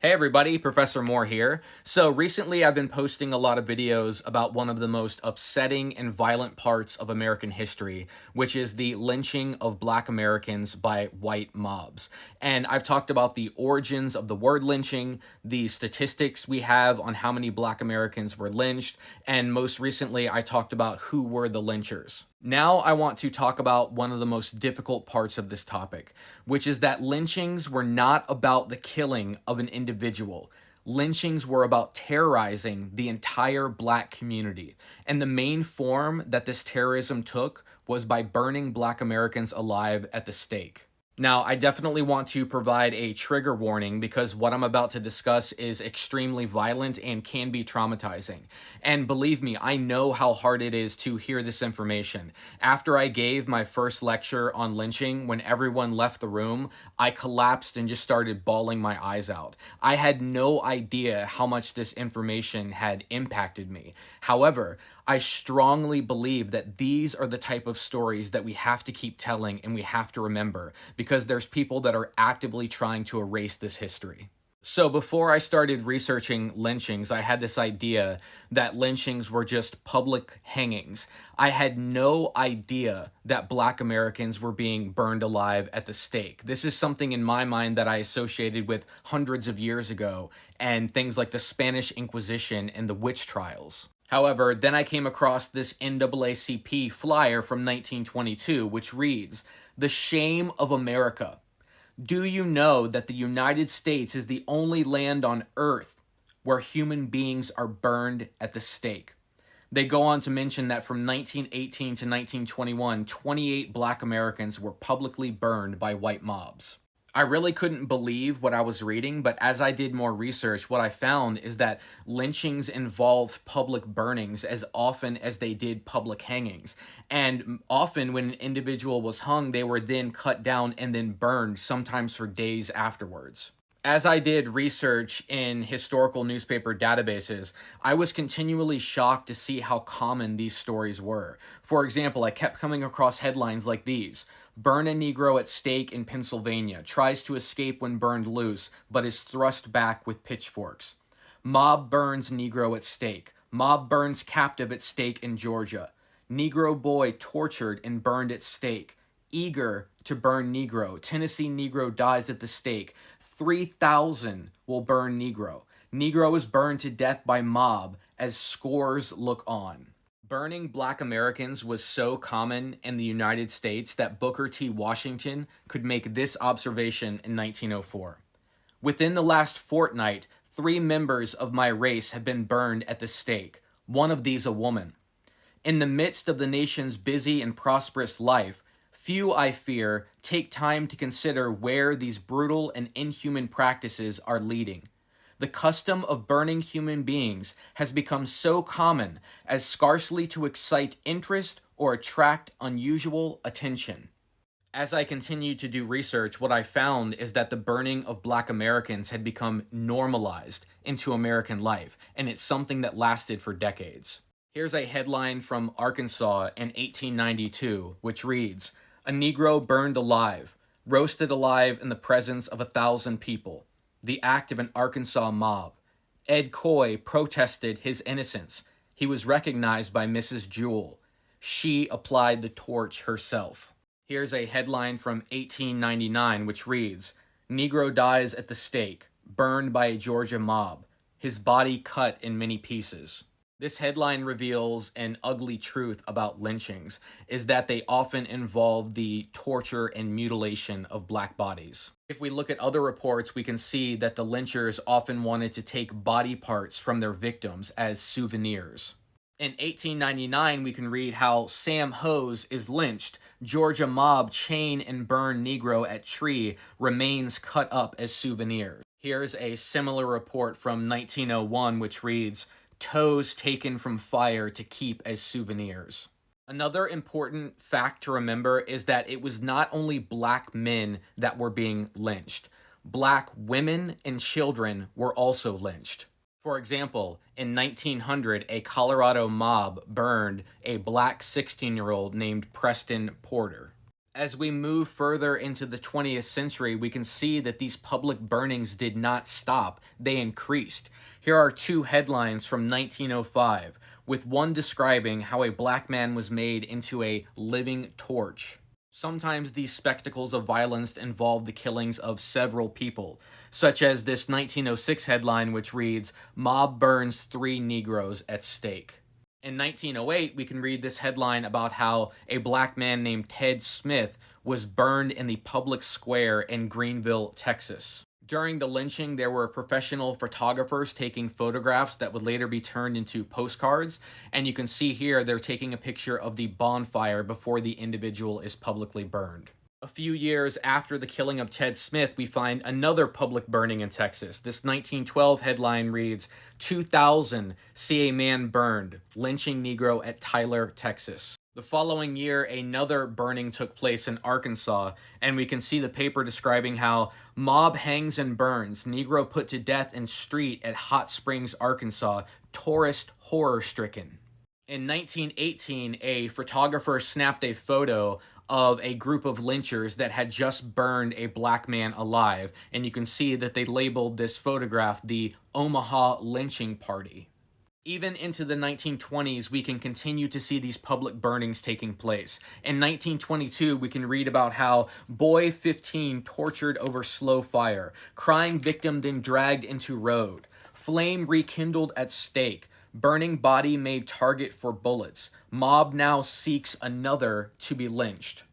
Hey everybody, Professor Moore here. So recently I've been posting a lot of videos about one of the most upsetting and violent parts of American history, which is the lynching of Black Americans by white mobs. And I've talked about the origins of the word lynching, the statistics we have on how many Black Americans were lynched, and most recently I talked about who were the lynchers. Now I want to talk about one of the most difficult parts of this topic, which is that lynchings were not about the killing of an individual. Lynchings were about terrorizing the entire Black community. And the main form that this terrorism took was by burning Black Americans alive at the stake. Now, I definitely want to provide a trigger warning because what I'm about to discuss is extremely violent and can be traumatizing. And believe me, I know how hard it is to hear this information. After I gave my first lecture on lynching, when everyone left the room, I collapsed and just started bawling my eyes out. I had no idea how much this information had impacted me. However, I strongly believe that these are the type of stories that we have to keep telling and we have to remember because there's people that are actively trying to erase this history. So before I started researching lynchings, I had this idea that lynchings were just public hangings. I had no idea that Black Americans were being burned alive at the stake. This is something in my mind that I associated with hundreds of years ago and things like the Spanish Inquisition and the witch trials. However, then I came across this NAACP flyer from 1922, which reads, "The shame of America. Do you know that the United States is the only land on earth where human beings are burned at the stake?" They go on to mention that from 1918 to 1921, 28 Black Americans were publicly burned by white mobs. I really couldn't believe what I was reading, but as I did more research, what I found is that lynchings involved public burnings as often as they did public hangings. And often when an individual was hung, they were then cut down and then burned, sometimes for days afterwards. As I did research in historical newspaper databases, I was continually shocked to see how common these stories were. For example, I kept coming across headlines like these: "Burn a Negro at stake in Pennsylvania, tries to escape when burned loose, but is thrust back with pitchforks." "Mob burns Negro at stake. Mob burns captive at stake in Georgia. Negro boy tortured and burned at stake. Eager to burn Negro. Tennessee Negro dies at the stake. 3,000 will burn Negro. Negro is burned to death by mob as scores look on." Burning Black Americans was so common in the United States that Booker T. Washington could make this observation in 1904. "Within the last fortnight, 3 members of my race have been burned at the stake, one of these a woman. In the midst of the nation's busy and prosperous life, few, I fear, take time to consider where these brutal and inhuman practices are leading. The custom of burning human beings has become so common as scarcely to excite interest or attract unusual attention." As I continued to do research, what I found is that the burning of Black Americans had become normalized into American life, and it's something that lasted for decades. Here's a headline from Arkansas in 1892, which reads, "A Negro burned alive, roasted alive in the presence of 1,000 people. The act of an Arkansas mob. Ed Coy protested his innocence. He was recognized by Mrs. Jewell. She applied the torch herself." Here's a headline from 1899, which reads, "Negro dies at the stake, burned by a Georgia mob. His body cut in many pieces." This headline reveals an ugly truth about lynchings, is that they often involve the torture and mutilation of Black bodies. If we look at other reports, we can see that the lynchers often wanted to take body parts from their victims as souvenirs. In 1899, we can read how Sam Hose is lynched. Georgia mob chain and burn Negro at tree, remains cut up as souvenirs. Here's a similar report from 1901, which reads, "Toes taken from fire to keep as souvenirs." Another important fact to remember is that it was not only Black men that were being lynched. Black women and children were also lynched. For example, in 1900, a Colorado mob burned a Black 16-year-old named Preston Porter. As we move further into the 20th century, we can see that these public burnings did not stop, they increased. Here are two headlines from 1905, with one describing how a black man was made into a living torch. Sometimes these spectacles of violence involve the killings of several people, such as this 1906 headline which reads, "Mob burns 3 Negroes at stake." In 1908, we can read this headline about how a black man named Ted Smith was burned in the public square in Greenville, Texas. During the lynching, there were professional photographers taking photographs that would later be turned into postcards, and you can see here they're taking a picture of the bonfire before the individual is publicly burned. A few years after the killing of Ted Smith, we find another public burning in Texas. This 1912 headline reads, 2,000 see a man burned, lynching Negro at Tyler, Texas. The following year, another burning took place in Arkansas, and we can see the paper describing how mob hangs and burns, Negro put to death in street at Hot Springs, Arkansas, tourist horror-stricken. In 1918, a photographer snapped a photo of a group of lynchers that had just burned a black man alive, and you can see that they labeled this photograph the Omaha Lynching Party. Even into the 1920s, we can continue to see these public burnings taking place. In 1922, we can read about how boy 15 tortured over slow fire, crying victim then dragged into road, flame rekindled at stake, burning body made target for bullets. Mob now seeks another to be lynched.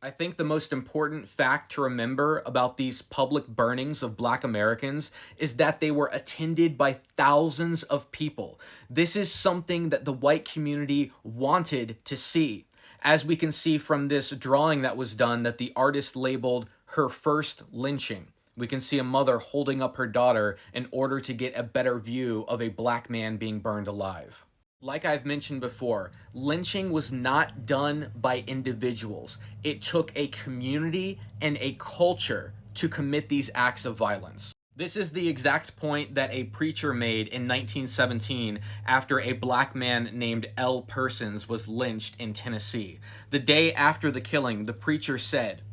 I think the most important fact to remember about these public burnings of Black Americans is that they were attended by thousands of people. This is something that the white community wanted to see. As we can see from this drawing that was done that the artist labeled her first lynching. We can see a mother holding up her daughter in order to get a better view of a black man being burned alive. Like I've mentioned before, lynching was not done by individuals. It took a community and a culture to commit these acts of violence. This is the exact point that a preacher made in 1917 after a black man named L. Persons was lynched in Tennessee. The day after the killing, the preacher said,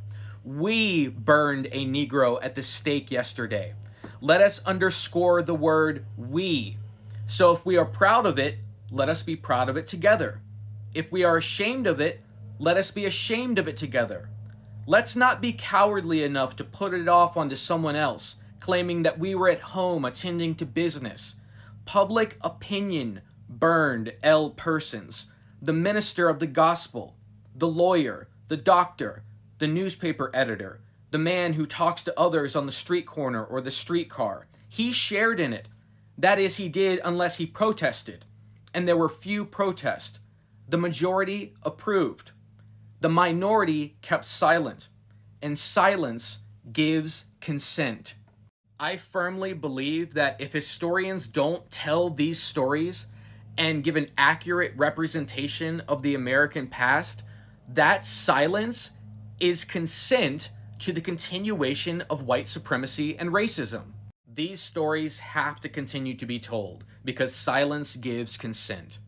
"We burned a Negro at the stake yesterday. Let us underscore the word we. So if we are proud of it, let us be proud of it together. If we are ashamed of it, let us be ashamed of it together. Let's not be cowardly enough to put it off onto someone else, claiming that we were at home attending to business." Public opinion burned L. Persons, the minister of the gospel, the lawyer, the doctor, the newspaper editor, the man who talks to others on the street corner or the streetcar. He shared in it. That is, he did unless he protested. And there were few protests. The majority approved. The minority kept silent. And silence gives consent. I firmly believe that if historians don't tell these stories and give an accurate representation of the American past, that silence is consent to the continuation of white supremacy and racism. These stories have to continue to be told because silence gives consent.